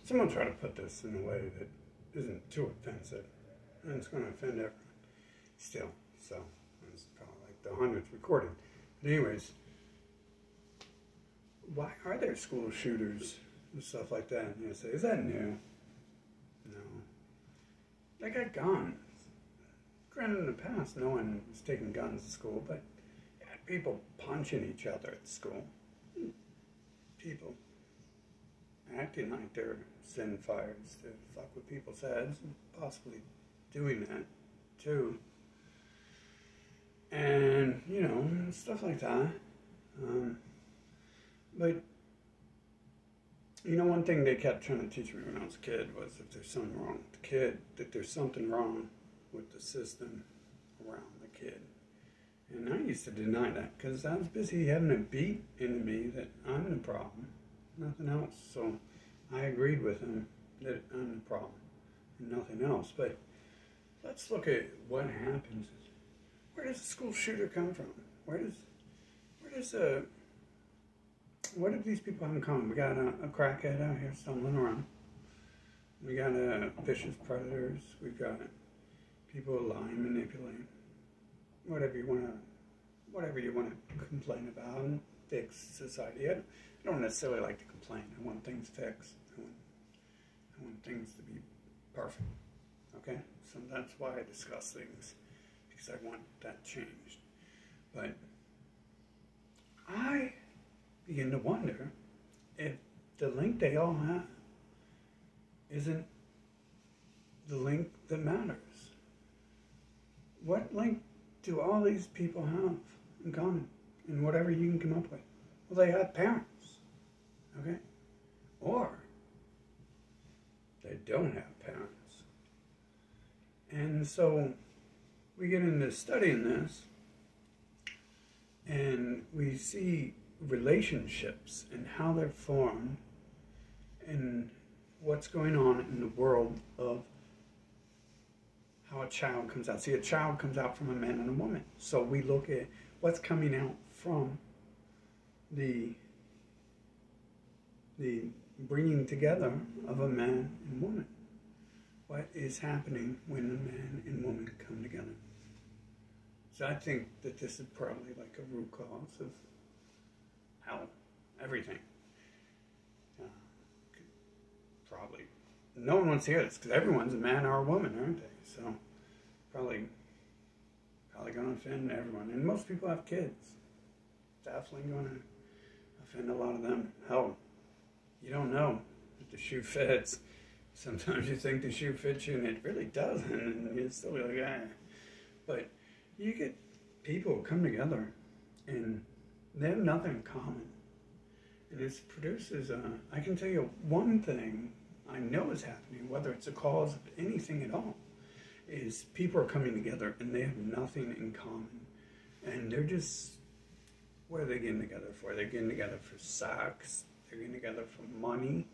Someone try to put this in a way that isn't too offensive, and it's going to offend everyone still. So it's probably like the 100th recording. But anyways, why are there school shooters and stuff like that? And you say, is that new? No. They got guns. Granted, in the past, no one was taking guns to school, but you had people punching each other at school. People acting like they're setting fires to fuck with people's heads, and possibly doing that too. And, you know, stuff like that. But, you know, one thing they kept trying to teach me when I was a kid was if there's something wrong with the kid, that there's something wrong with the system around the kid. And I used to deny that because I was busy having a beat into me that I'm the problem, nothing else. So I agreed with him that I'm the problem and nothing else. But let's look at what happens. Where does a school shooter come from? What do these people have in common? We got a crackhead out here stumbling around. We got vicious predators. We've got people lying, manipulating. Whatever you want to complain about and fix society. I don't necessarily like to complain. I want things fixed. I want things to be perfect. Okay? So that's why I discuss things, because I want that changed. But I begin to wonder if the link they all have isn't the link that matters. What link do all these people have in common? And whatever you can come up with. Well, they have parents. Okay? Or they don't have parents. And so we get into studying this, and we see relationships and how they're formed and what's going on in the world of how a child comes out. See, a child comes out from a man and a woman. So we look at what's coming out from the bringing together of a man and woman. What is happening when a man and woman come together? So I think that this is probably like a root cause of how everything. Probably. No one wants to hear this because everyone's a man or a woman, aren't they? So probably going to offend everyone. And most people have kids. Definitely going to offend a lot of them. Hell, you don't know if the shoe fits. Sometimes you think the shoe fits you and it really doesn't, and you're still like, ah. But you get people come together and they have nothing in common. And it produces, I can tell you one thing I know is happening, whether it's a cause of anything at all, is people are coming together and they have nothing in common. And they're just, what are they getting together for? They're getting together for sex. They're getting together for money.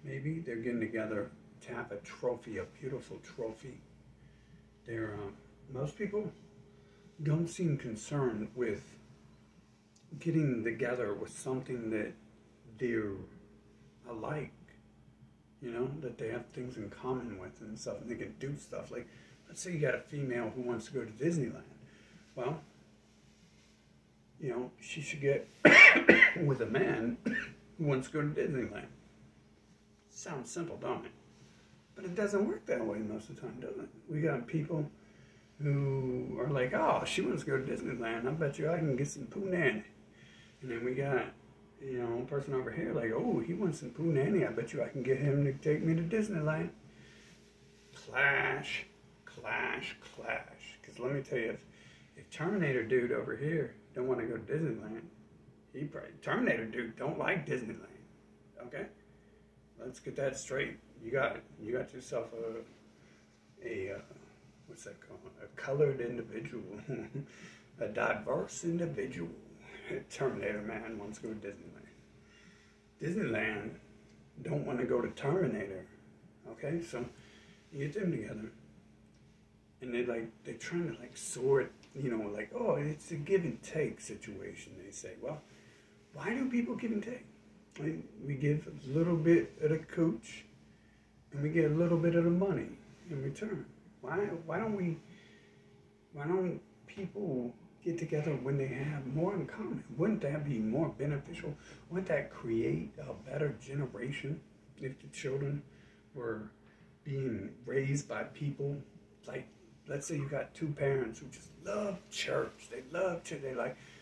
Maybe they're getting together to have a trophy, a beautiful trophy. They're, most people don't seem concerned with getting together with something that they're alike, you know, that they have things in common with and stuff, and they can do stuff. Like, let's say you got a female who wants to go to Disneyland. Well, you know, she should get with a man who wants to go to Disneyland. Sounds simple, don't it? But it doesn't work that way most of the time, does it? We got people who are like, oh, she wants to go to Disneyland. I bet you I can get some punani. And then we got, you know, a person over here like, oh, he wants some punani. I bet you I can get him to take me to Disneyland. Clash, clash, clash. Because let me tell you, if Terminator dude over here don't want to go to Disneyland, he probably, Terminator dude don't like Disneyland. Okay? Let's get that straight. You got yourself a what's that called? A colored individual, a diverse individual. Terminator man wants to go to Disneyland. Disneyland don't want to go to Terminator. Okay, so you get them together, and they're trying to like sort, you know, like, oh, it's a give and take situation. They say, well, why do people give and take? We give a little bit of the cooch, and we get a little bit of the money in return. Why don't people get together when they have more in common? Wouldn't that be more beneficial? Wouldn't that create a better generation if the children were being raised by people like, let's say you got two parents who just love church. They love church.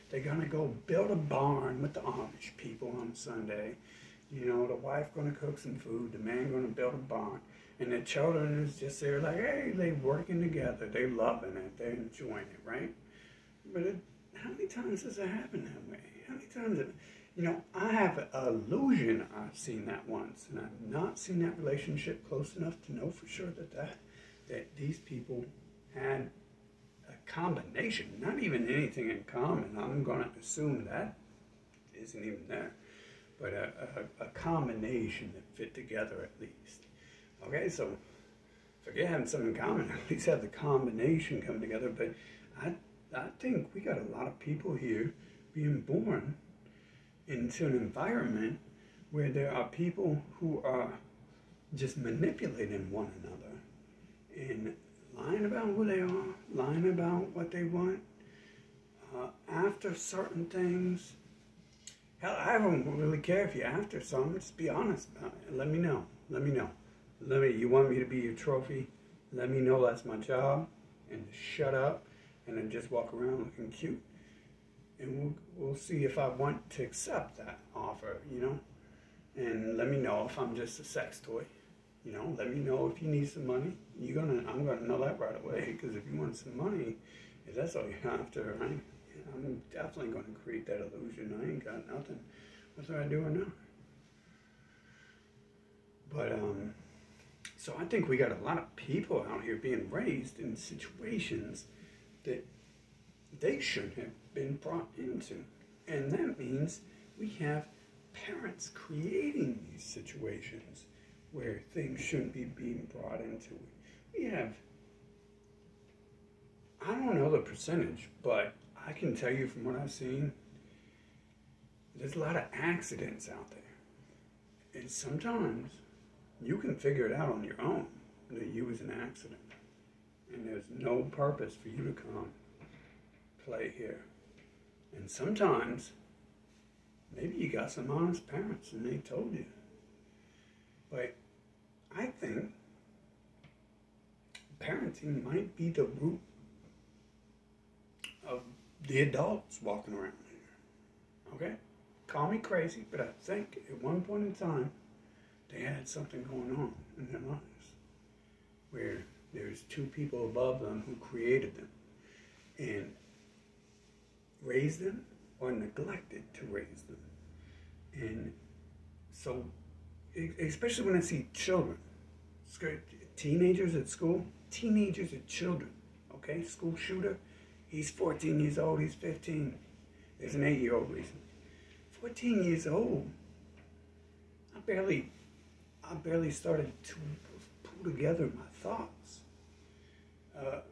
They're gonna go build a barn with the Amish people on Sunday. You know, the wife gonna cook some food, the man gonna build a barn, and the children is just there like, hey, they working together, they loving it, they're enjoying it, right? But how many times does it happen that way? How many times? You know, I have an illusion I've seen that once, and I've not seen that relationship close enough to know for sure that these people had a combination, not even anything in common. I'm going to assume that isn't even there, but a combination that fit together at least. Okay, so forget having something in common, at least have the combination come together. But I think we got a lot of people here being born into an environment where there are people who are just manipulating one another and lying about who they are, lying about what they want, after certain things. Hell, I don't really care if you're after something. Just be honest about it. Let me know. You want me to be your trophy? Let me know that's my job, and shut up, and then just walk around looking cute. And we'll see if I want to accept that offer, you know? And let me know if I'm just a sex toy. You know, let me know if you need some money. I'm gonna know that right away, because if you want some money, if that's all you're after, right? I'm definitely gonna create that illusion. I ain't got nothing, whether I do or not. But so I think we got a lot of people out here being raised in situations that they shouldn't have been brought into. And that means we have parents creating these situations where things shouldn't be being brought into. We have, I don't know the percentage, but I can tell you from what I've seen, there's a lot of accidents out there. And sometimes you can figure it out on your own that you was an accident. And there's no purpose for you to come play here. And sometimes maybe you got some honest parents and they told you. But I think parenting might be the root of the adults walking around here. Okay? Call me crazy, but I think at one point in time they had something going on in their lives where there's two people above them who created them and raised them or neglected to raise them. And so, especially when I see children, teenagers at school, teenagers are children, okay? School shooter, he's 14 years old, he's 15. There's an 8-year-old recently. 14 years old. I barely started to pull together my thoughts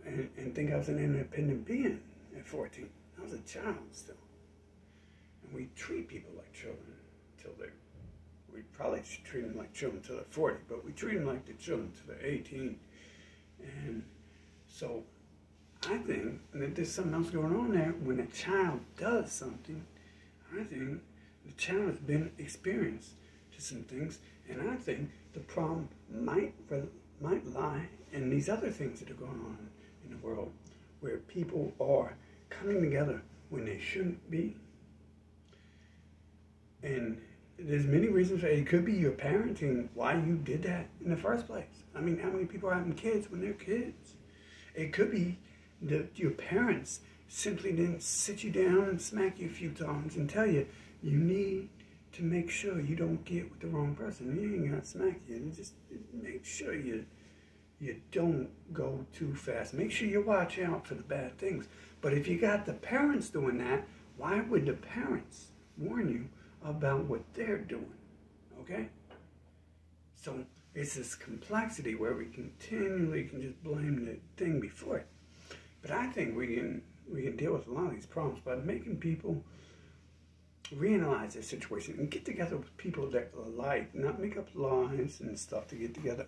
and think I was an independent being at 14. I was a child still. And we treat people like children until we probably should treat them like children until they're 40, but we treat them like they're children until they're 18. And so I think that there's something else going on there. When a child does something, I think the child has been experienced to some things, and I think the problem might lie in these other things that are going on in the world, where people are coming together when they shouldn't be. And there's many reasons. It could be your parenting, why you did that in the first place. I mean, how many people are having kids when they're kids? It could be that your parents simply didn't sit you down and smack you a few times and tell you, you need to make sure you don't get with the wrong person. You ain't gonna smack you. Just make sure you don't go too fast. Make sure you watch out for the bad things. But if you got the parents doing that, why would the parents warn you about what they're doing? Okay? So it's this complexity where we continually can just blame the thing before it. But I think we can deal with a lot of these problems by making people reanalyze their situation and get together with people that are alike, not make up lies and stuff to get together.